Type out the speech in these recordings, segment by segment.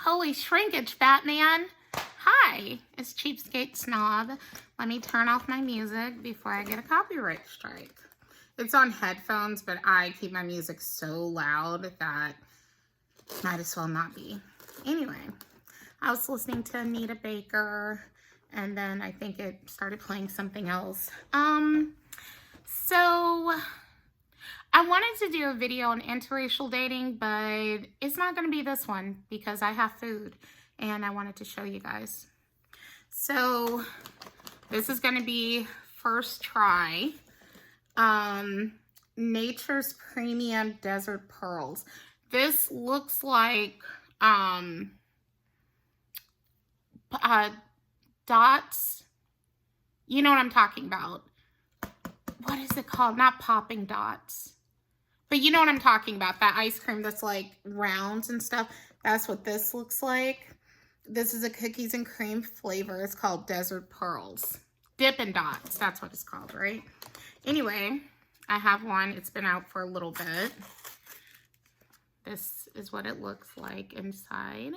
Holy shrinkage, Batman. Hi, it's Cheapskate Snob. Let me turn off my music before I get a copyright strike. It's on headphones, but I keep my music so loud that might as well not be. Anyway, I was listening to Anita Baker, and then I think it started playing something else. So I wanted to do a video on interracial dating, but it's not going to be this one because I have food and I wanted to show you guys. So this is going to be first try. Nature's Premium Desert Pearls. This looks like dots. You know what I'm talking about. What is it called? Not popping dots. But you know what I'm talking about. That ice cream that's like rounds and stuff. That's what this looks like. This is a cookies and cream flavor. It's called Desert Pearls. Dippin' Dots. That's what it's called, right? Anyway, I have one. It's been out for a little bit. This is what it looks like inside.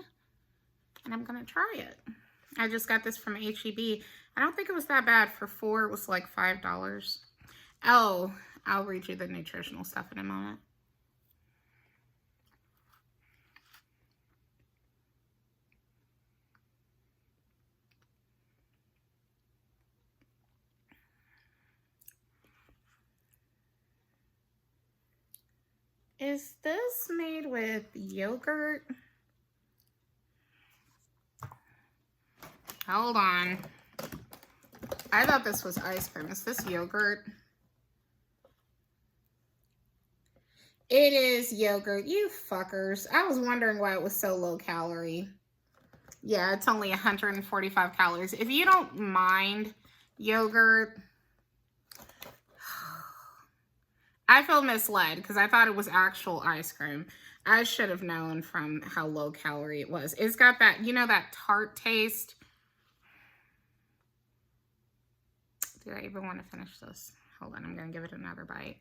And I'm going to try it. I just got this from H-E-B. I don't think it was that bad. For 4, it was like $5. Oh, I'll read you the nutritional stuff in a moment. Is this made with yogurt? Hold on. I thought this was ice cream. Is this yogurt? It is yogurt. You fuckers. I was wondering why it was so low calorie. Yeah, it's only 145 calories. If you don't mind yogurt, I feel misled because I thought it was actual ice cream. I should have known from how low calorie it was. It's got that, you know, that tart taste. Do I even want to finish this? Hold on, I'm going to give it another bite.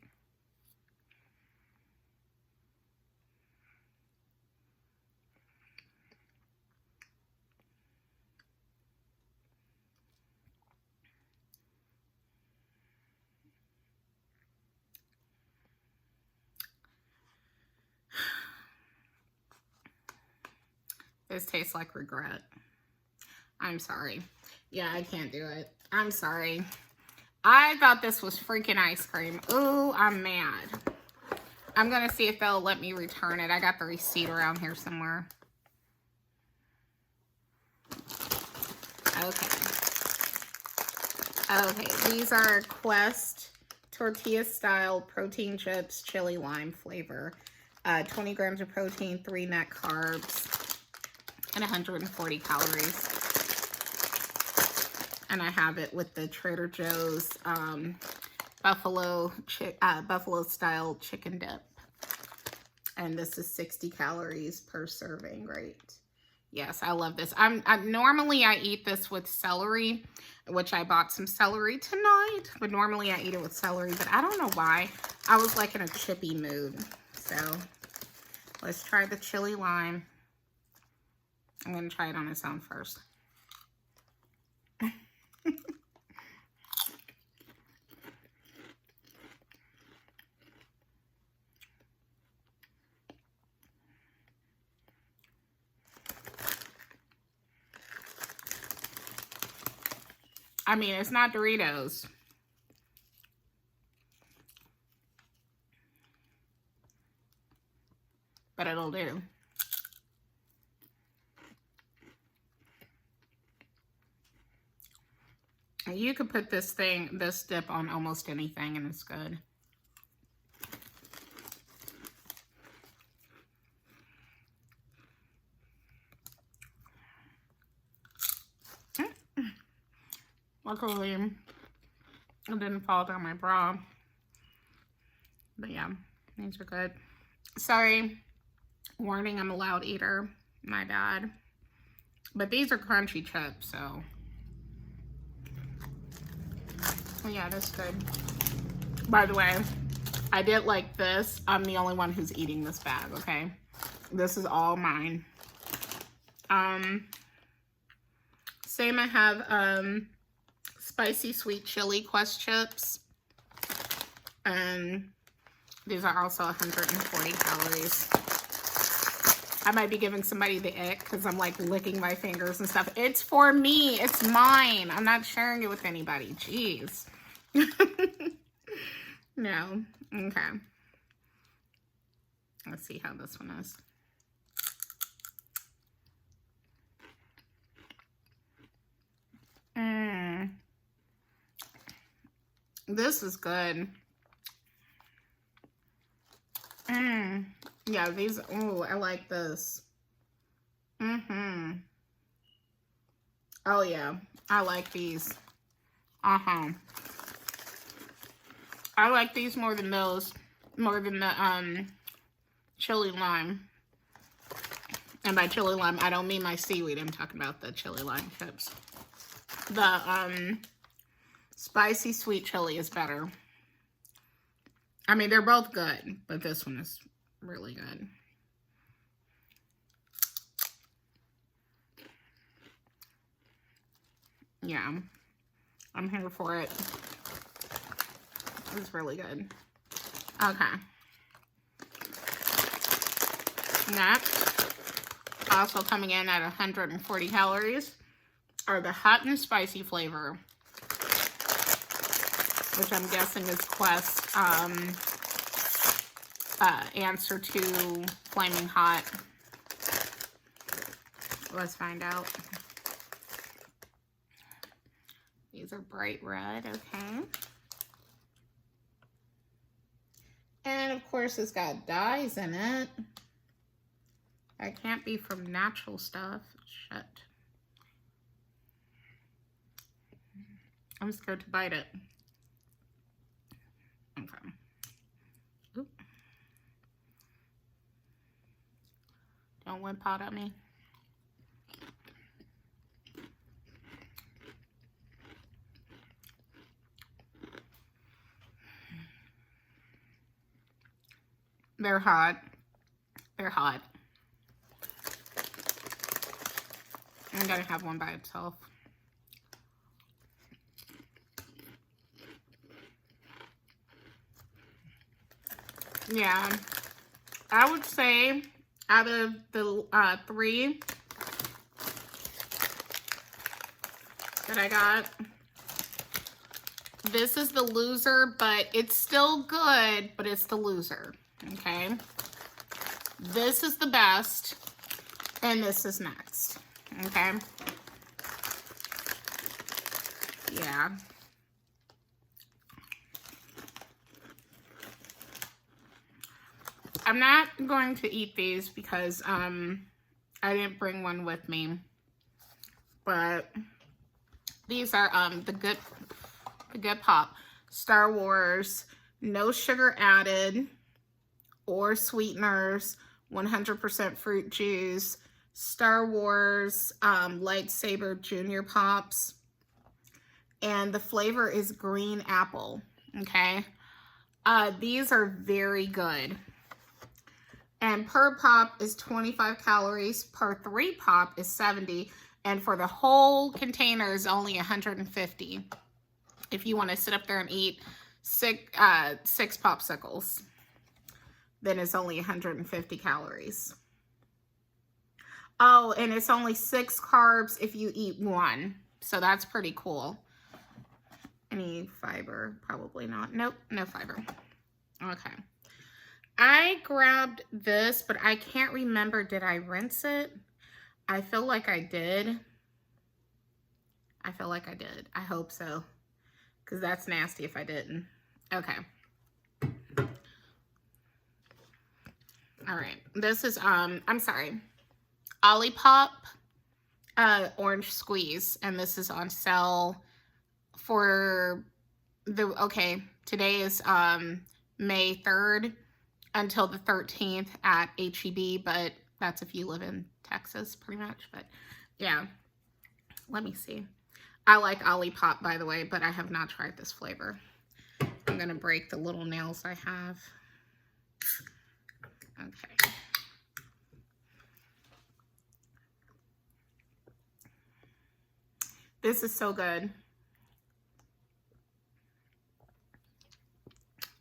This tastes like regret. I'm sorry. Yeah, I can't do it. I'm sorry. I thought this was freaking ice cream. Ooh, I'm mad. I'm going to see if they'll let me return it. I got the receipt around here somewhere. Okay. Okay, these are Quest tortilla-style protein chips, chili lime flavor. 20 grams of protein, 3 net carbs, and 140 calories. And I have it with the Trader Joe's buffalo style chicken dip. And this is 60 calories per serving, right? Yes, I love this. Normally I eat this with celery, which I bought some celery tonight. But normally I eat it with celery, but I don't know why. I was like in a chippy mood. So let's try the chili lime. I'm going to try it on its own first. I mean, it's not Doritos. But it'll do. You could put this dip on almost anything and it's good. Luckily, it didn't fall down my bra. But yeah, these are good. Sorry, warning, I'm a loud eater. My bad. But these are crunchy chips, so. Yeah, that's good. By the way, I did like this. I'm the only one who's eating this bag, okay? This is all mine. Same, I have spicy sweet chili Quest chips. And these are also 140 calories. I might be giving somebody the ick because I'm like licking my fingers and stuff. It's for me. It's mine. I'm not sharing it with anybody. Jeez. No. Okay. Let's see how this one is. This is good. Yeah, these, oh, I like this. Oh yeah, I like these. I like these more than those, more than the chili lime. And by chili lime, I don't mean my seaweed. I'm talking about the chili lime chips. The spicy sweet chili is better. I mean, they're both good, but this one is really good. Yeah, I'm here for it. It's really good. Okay. Next, also coming in at 140 calories, are the hot and spicy flavor, which I'm guessing is Quest's answer to Flaming Hot. Let's find out. These are bright red, okay. And of course it's got dyes in it. That can't be from natural stuff. Shit. I'm scared to bite it. Okay. Oop. Don't whip out at me. They're hot. They're hot. I'm gonna have one by itself. Yeah, I would say out of the 3 that I got, this is the loser, but it's still good, but it's the loser, okay? This is the best, and this is next, okay? Yeah. I'm not going to eat these because I didn't bring one with me, but these are the Good Pop Star Wars, no sugar added or sweeteners, 100% fruit juice, Star Wars Lightsaber Junior Pops, and the flavor is green apple, okay? These are very good. And per pop is 25 calories, per 3 pop is 70, and for the whole container is only 150. If you want to sit up there and eat 6 popsicles, then it's only 150 calories. Oh, and it's only 6 carbs if you eat 1, so that's pretty cool. Any fiber? Probably not. Nope, no fiber. Okay. I grabbed this, but I can't remember. Did I rinse it? I feel like I did. I feel like I did. I hope so. Because that's nasty if I didn't. Okay. All right. This is, I'm sorry. Olipop Orange Squeeze. And this is on sale for the, okay, today is May 3rd. Until the 13th at H-E-B, but that's if you live in Texas, pretty much. But yeah, let me see. I like Olipop, by the way, but I have not tried this flavor. I'm gonna break the little nails I have. Okay. This is so good.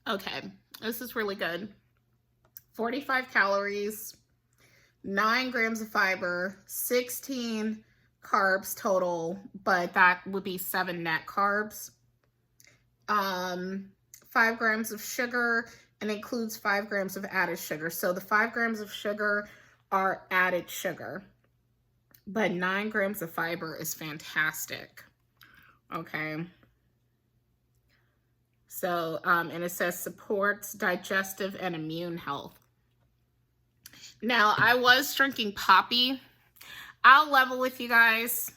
Okay, this is really good. 45 calories, 9 grams of fiber, 16 carbs total, but that would be 7 net carbs. 5 grams of sugar, and includes 5 grams of added sugar. So the 5 grams of sugar are added sugar, but 9 grams of fiber is fantastic. Okay. So, and it says supports digestive and immune health. Now, I was drinking Poppi. I'll level with you guys.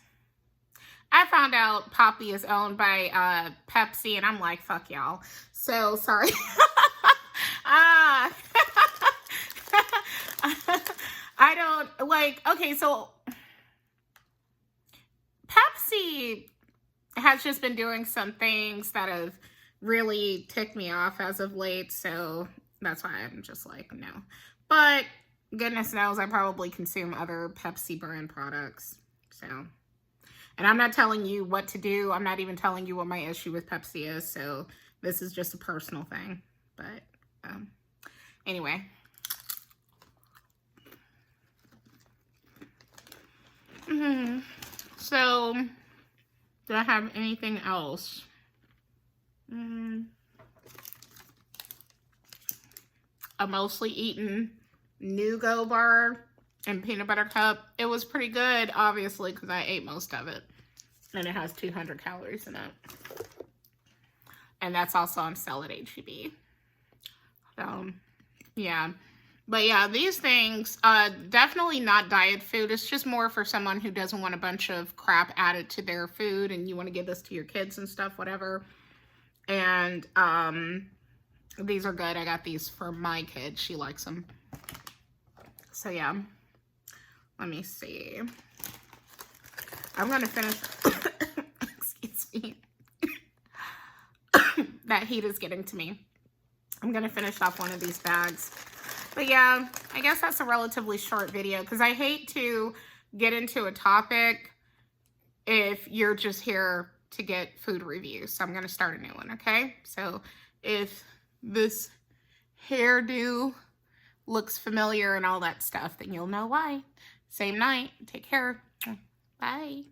I found out Poppi is owned by Pepsi, and I'm like, fuck y'all. So, sorry. I don't, like, okay, so Pepsi has just been doing some things that have really ticked me off as of late, so that's why I'm just like, no. But goodness knows I probably consume other Pepsi brand products, so. And I'm not telling you what to do. I'm not even telling you what my issue with Pepsi is, so this is just a personal thing. But anyway. So, do I have anything else? I'm mostly eaten Nugo bar and peanut butter cup. It was pretty good, obviously, because I ate most of it. And it has 200 calories in it. And that's also on sale at H-E-B. So, yeah. But yeah, these things, definitely not diet food. It's just more for someone who doesn't want a bunch of crap added to their food and you want to give this to your kids and stuff, whatever. And these are good. I got these for my kid. She likes them. So yeah, let me see. I'm going to finish, excuse me. That heat is getting to me. I'm going to finish off one of these bags. But yeah, I guess that's a relatively short video because I hate to get into a topic if you're just here to get food reviews. So I'm going to start a new one, okay? So if this hairdo looks familiar and all that stuff, then you'll know why. Same night. Take care. Bye.